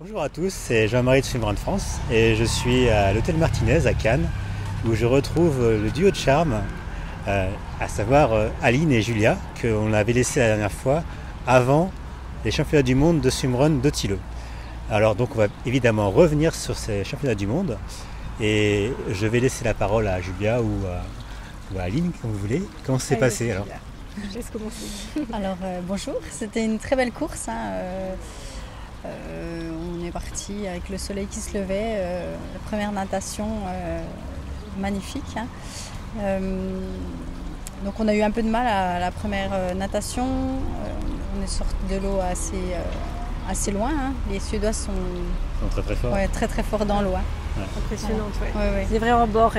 Bonjour à tous, c'est Jean-Marie de Swimrun France et je suis à l'hôtel Martinez à Cannes où je retrouve le duo de charme, à savoir Aline et Julia, qu'on avait laissé la dernière fois avant les championnats du monde de swimrun d'Otilo. Alors donc on va évidemment revenir sur ces championnats du monde et je vais laisser la parole à Julia ou à Aline, comme vous voulez. Comment ça s'est passé alors? Je laisse commencer. Alors bonjour, c'était une très belle course. On est parti avec le soleil qui se levait, la première natation magnifique. Donc on a eu un peu de mal à la première natation. On est sorti de l'eau assez loin. Les Suédois sont très très forts. Ouais, très très forts dans l'eau. Impressionnante, ouais. Ouais. C'est vrai en bord,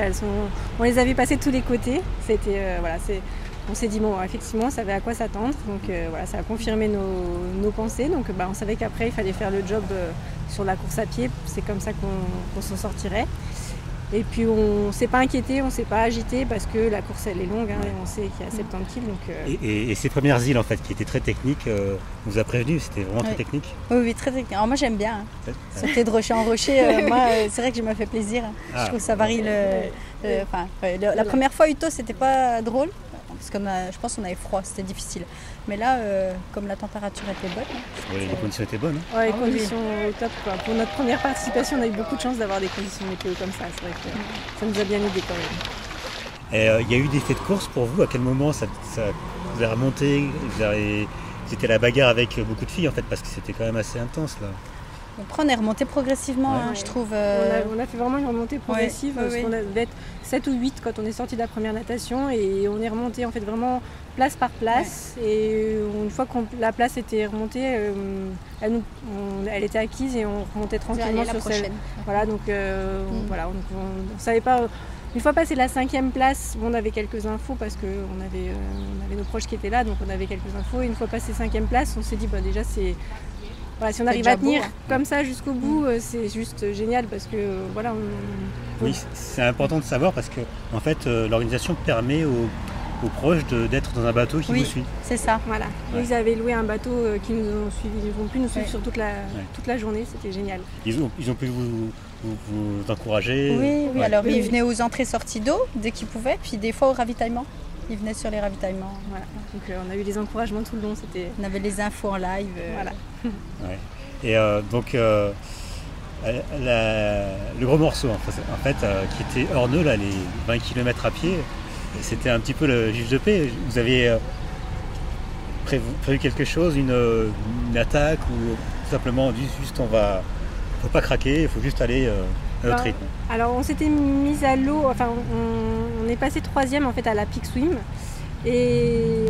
on les a vues passer de tous les côtés. C'était on s'est dit bon, effectivement, on savait à quoi s'attendre. Donc ça a confirmé nos pensées. Donc on savait qu'après il fallait faire le job sur la course à pied. C'est comme ça qu'on s'en sortirait. Et puis on ne s'est pas inquiété, on ne s'est pas agité parce que la course elle est longue, et on sait qu'il y a 70 km. Donc, Et ces premières îles en fait qui étaient très techniques, on vous a prévenu, c'était vraiment très technique. Oui, très technique. Alors moi j'aime bien. Sauter de rocher en rocher, moi c'est vrai que je me fais plaisir. Je trouve que ça varie la première fois Uto c'était pas drôle. Parce que je pense qu'on avait froid, c'était difficile. Mais là, comme la température était bonne. Les conditions étaient bonnes. Les conditions au top. Pour notre première participation, on a eu beaucoup de chance d'avoir des conditions météo comme ça. C'est vrai que ça nous a bien aidé quand même. Et il y a eu des faits de course pour vous? À quel moment ça vous a remonté? C'était la bagarre avec beaucoup de filles en fait, parce que c'était quand même assez intense là. Après on est remonté progressivement, je trouve. On a fait vraiment une remontée progressive, parce qu'on devait être 7 ou 8 quand on est sorti de la première natation et on est remonté en fait vraiment place par place. Et une fois que la place était remontée, elle était acquise et on remontait tranquillement sur celle. Voilà, donc on savait pas. Une fois passé la 5e place, on avait quelques infos parce qu'on avait nos proches qui étaient là, donc on avait quelques infos. Et une fois passé 5e place, on s'est dit déjà c'est... Voilà, si on arrive à tenir comme ça jusqu'au bout, c'est juste génial parce que Oui, c'est important de savoir parce que en fait, l'organisation permet aux proches d'être dans un bateau qui vous suit. C'est ça. Voilà. Ouais. Ils avaient loué un bateau qui nous ont suivis. Ils vont plus nous suivre sur toute la journée. C'était génial. Ils ont pu vous encourager. Oui. Alors ils venaient aux entrées-sorties d'eau dès qu'ils pouvaient, puis des fois au ravitaillement. Ils venaient sur les ravitaillements. Voilà. Donc on a eu des encouragements tout le long. On avait les infos en live. Voilà. Ouais. Et donc le gros morceau en fait qui était hors nœud, là, les 20 km à pied, c'était un petit peu le juge de paix. Vous avez prévu quelque chose, une attaque ou tout simplement juste faut pas craquer, il faut juste aller à notre rythme? Alors on s'était mis à l'eau, on est passé 3e en fait à la Peak Swim et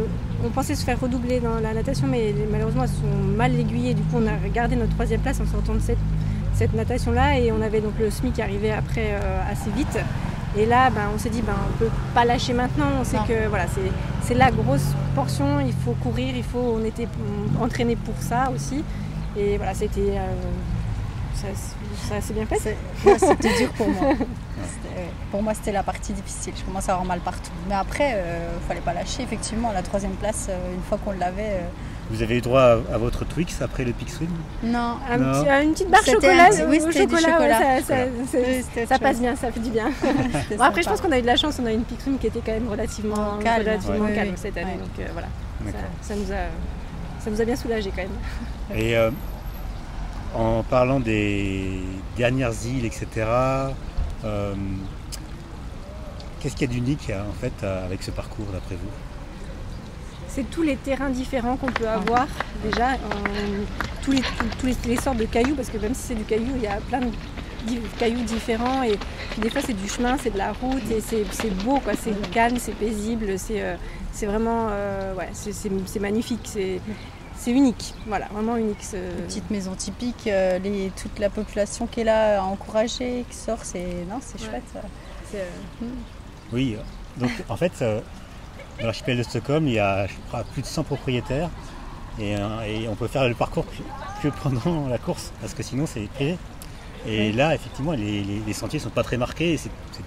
on pensait se faire redoubler dans la natation, mais malheureusement elles sont mal aiguillées. Du coup on a gardé notre 3e place en sortant de cette natation là et on avait donc le SMI qui arrivait après assez vite. Et là on s'est dit on peut pas lâcher maintenant, on sait que c'est la grosse portion, il faut courir, on était entraînés pour ça aussi. Et voilà, c'était ça s'est bien passé. C'était dur pour moi. Pour moi, c'était la partie difficile. Je commençais à avoir mal partout. Mais après, il ne fallait pas lâcher. Effectivement, la 3e place, une fois qu'on l'avait... Vous avez eu droit à votre Twix après le Peak Swim? Non. Une petite barre chocolat. C'était du chocolat. Ça passe bien, ça fait du bien. Après, je pense qu'on a eu de la chance. On a eu une Peak Swim qui était quand même relativement calme cette année. Donc voilà, ça nous a bien soulagés quand même. Et en parlant des dernières îles, etc., qu'est-ce qu'il y a d'unique en fait avec ce parcours d'après vous? C'est tous les terrains différents qu'on peut avoir déjà, tous les sortes de cailloux, parce que même si c'est du caillou, il y a plein de cailloux différents et puis des fois c'est du chemin, c'est de la route et c'est beau, quoi. C'est calme, c'est paisible, c'est vraiment c'est magnifique, c'est unique, voilà, vraiment unique. Petite maison typique, toute la population qui est là à encourager, qui sort, c'est chouette. Ça. Oui, donc en fait, dans l'archipel de Stockholm, il y a je crois, plus de 100 propriétaires et on peut faire le parcours que pendant la course parce que sinon c'est privé. Et là, effectivement, les sentiers ne sont pas très marqués, et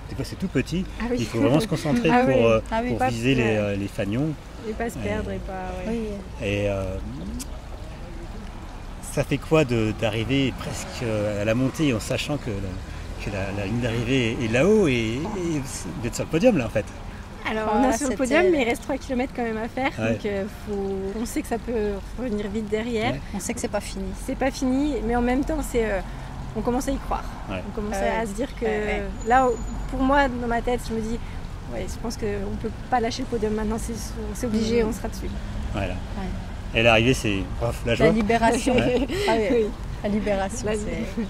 des fois c'est tout petit. Il faut vraiment se concentrer pour viser les fanions. Et pas se perdre et pas... Et ça fait quoi d'arriver presque à la montée en sachant que la ligne d'arrivée est là-haut et d'être sur le podium là en fait? Alors on est sur le podium, mais il reste 3 km quand même à faire, donc on sait que ça peut revenir vite derrière. Ouais. On sait que c'est pas fini. C'est pas fini, mais en même temps on commence à y croire. Ouais. On commence à se dire que là, pour moi, dans ma tête, je me dis, je pense qu'on ne peut pas lâcher le podium maintenant, c'est obligé, on sera dessus. Voilà. Ouais. Et l'arrivée, c'est la joie. La libération. Oui. La libération.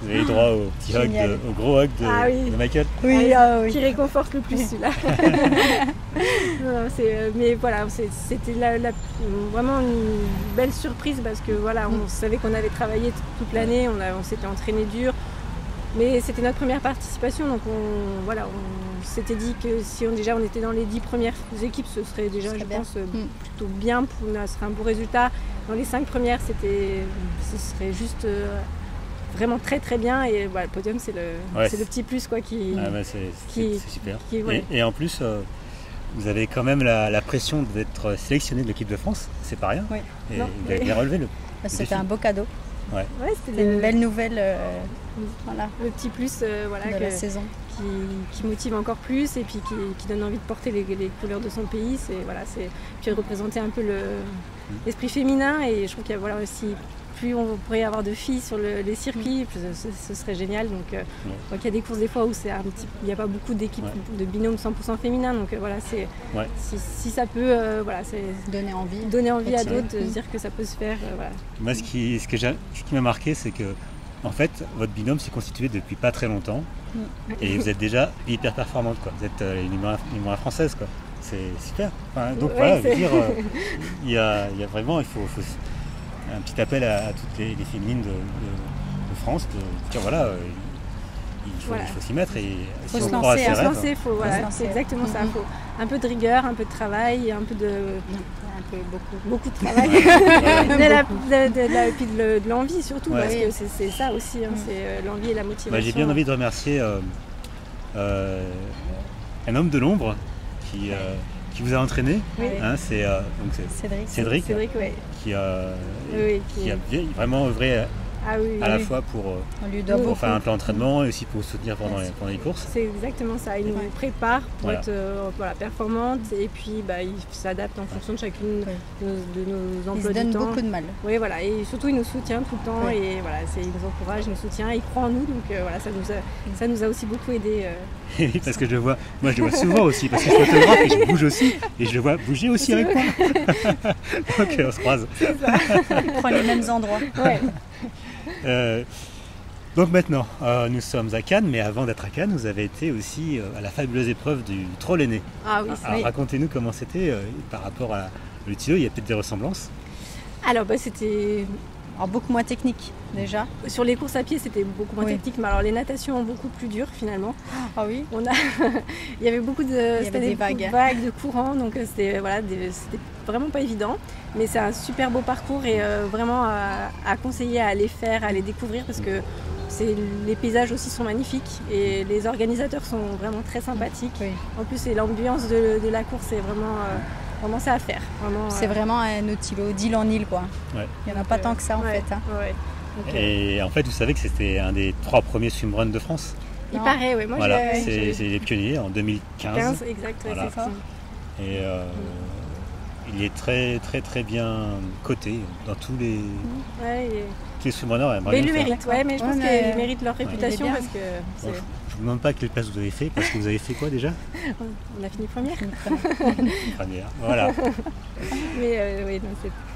Vous avez droit au petit hug, au gros hug de Michael. Oui, qui réconforte le plus celui-là. Mais voilà, c'était vraiment une belle surprise parce que voilà, on savait qu'on avait travaillé toute l'année, on s'était entraîné dur. Mais c'était notre première participation, donc on s'était dit que si on était dans les 10 premières équipes, ce serait déjà, je pense, plutôt bien, ce serait un beau résultat. Dans les 5 premières, ce serait juste vraiment très bien. Et le podium, c'est le petit plus quoi, c'est super. Et en plus, vous avez quand même la pression d'être sélectionné de l'équipe de France, c'est pas rien. Oui. Et vous avez bien relevé le C'était un beau cadeau. Ouais, c'était une belle nouvelle. Voilà, le petit plus de la saison qui motive encore plus et puis qui donne envie de porter les couleurs de son pays, puis de représenter un peu l'esprit féminin, et je trouve qu'il y a aussi plus on pourrait avoir de filles sur les circuits, plus ce serait génial. Donc il y a des courses des fois où il n'y a pas beaucoup d'équipes de binômes 100% féminins, donc si ça peut donner envie à d'autres de dire que ça peut se faire. Moi ce qui m'a marqué, c'est que en fait, votre binôme s'est constitué depuis pas très longtemps et vous êtes déjà hyper performante, quoi. Vous êtes numéro 1 française, quoi. C'est super. Enfin, donc voilà, je veux dire, il y a vraiment, il faut un petit appel à toutes les féminines de France de dire voilà, il faut s'y mettre et si on croit à ses rêves. C'est exactement ça. Il faut un peu de rigueur, un peu de travail, beaucoup de travail, et puis de l'envie surtout, parce que c'est ça aussi, c'est l'envie et la motivation. J'ai bien envie de remercier un homme de l'ombre qui vous a entraîné, c'est Cédric qui a vraiment œuvré à la fois pour faire un plan d'entraînement et aussi pour soutenir pendant les courses. C'est exactement ça, il nous prépare pour être performante, et puis il s'adapte en fonction de chacune de nos emplois du temps. Il se donne beaucoup de mal. Oui, voilà, et surtout il nous soutient tout le temps, et il nous encourage, il nous soutient, il croit en nous, donc ça nous a aussi beaucoup aidé. Oui, parce que je le vois souvent aussi, parce que je suis photographe et je bouge aussi, et je le vois bouger aussi avec moi. Donc on se croise. C'est ça. Il prend les mêmes endroits. Ouais. Donc maintenant, nous sommes à Cannes, mais avant d'être à Cannes, vous avez été aussi à la fabuleuse épreuve du troll aîné. Ah oui, alors racontez-nous comment c'était par rapport à l'utilo, il y a peut-être des ressemblances. Alors c'était beaucoup moins technique déjà. Sur les courses à pied, c'était beaucoup moins technique, mais alors les natations beaucoup plus dures finalement. Ah oui. Il y avait beaucoup de vagues de courant, donc c'était vraiment pas évident. Mais c'est un super beau parcours et vraiment à conseiller à aller faire, à aller découvrir, parce que les paysages aussi sont magnifiques et les organisateurs sont vraiment très sympathiques. Oui. En plus, l'ambiance de la course est vraiment ça à faire. C'est vraiment un Nautilo d'île en île, quoi. Ouais. Il n'y en a pas tant que ça en fait. Hein. Ouais. Donc, et en fait, vous savez que c'était un des 3 premiers swimruns de France. Il paraît, oui. Moi, c'est les pionniers en 2015. Exact, voilà. C'est ça. Et il est très très très bien coté dans tous les swimrunners. Mais il le mérite, mais je pense qu'ils méritent leur réputation, parce que... je ne vous demande pas quelle place vous avez fait, parce que vous avez fait quoi déjà? On a fini première. Première, voilà. Mais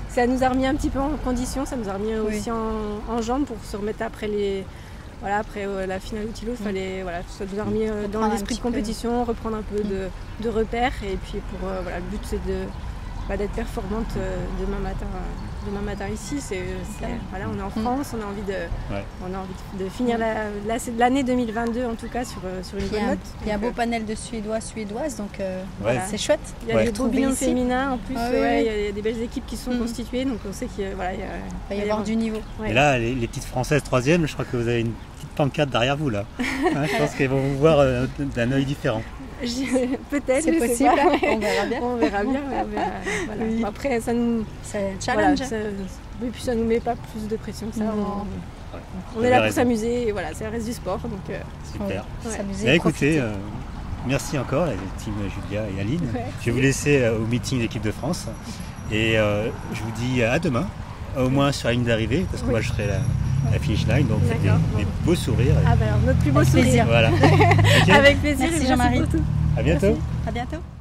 ça nous a remis un petit peu en condition, ça nous a remis aussi en jambes pour se remettre après la finale Utilo. Ça nous a remis dans l'esprit de compétition, reprendre un peu de repères, et puis le but c'est d'être performante demain matin ici. On est en France, on a envie de finir l'année 2022 en tout cas sur une bonne note. Il y a un beau panel de Suédoises, donc c'est chouette. Il y a des beaux binômes féminins en plus, il y a des belles équipes qui sont constituées, donc on sait qu'il va y avoir du niveau. Et là, les petites Françaises 3e, je crois que vous avez une petite pancarte derrière vous là. Je pense qu'elles vont vous voir d'un œil différent. Peut-être, c'est possible, on verra bien. Voilà. Oui. Après, ça nous... C'est un challenge. Et puis ça nous met pas plus de pression que ça. On est là pour s'amuser et voilà, ça reste du sport. Donc, super. Écoutez, merci encore la team Julia et Aline. Je vais vous laisser au meeting de l'équipe de France et je vous dis à demain, au moins sur la ligne d'arrivée, parce que moi je serai la finish line, donc faites des beaux sourires. Ah ben, notre plus beau sourire. Voilà. Avec plaisir. Merci Jean-Marie. À bientôt. Merci. À bientôt.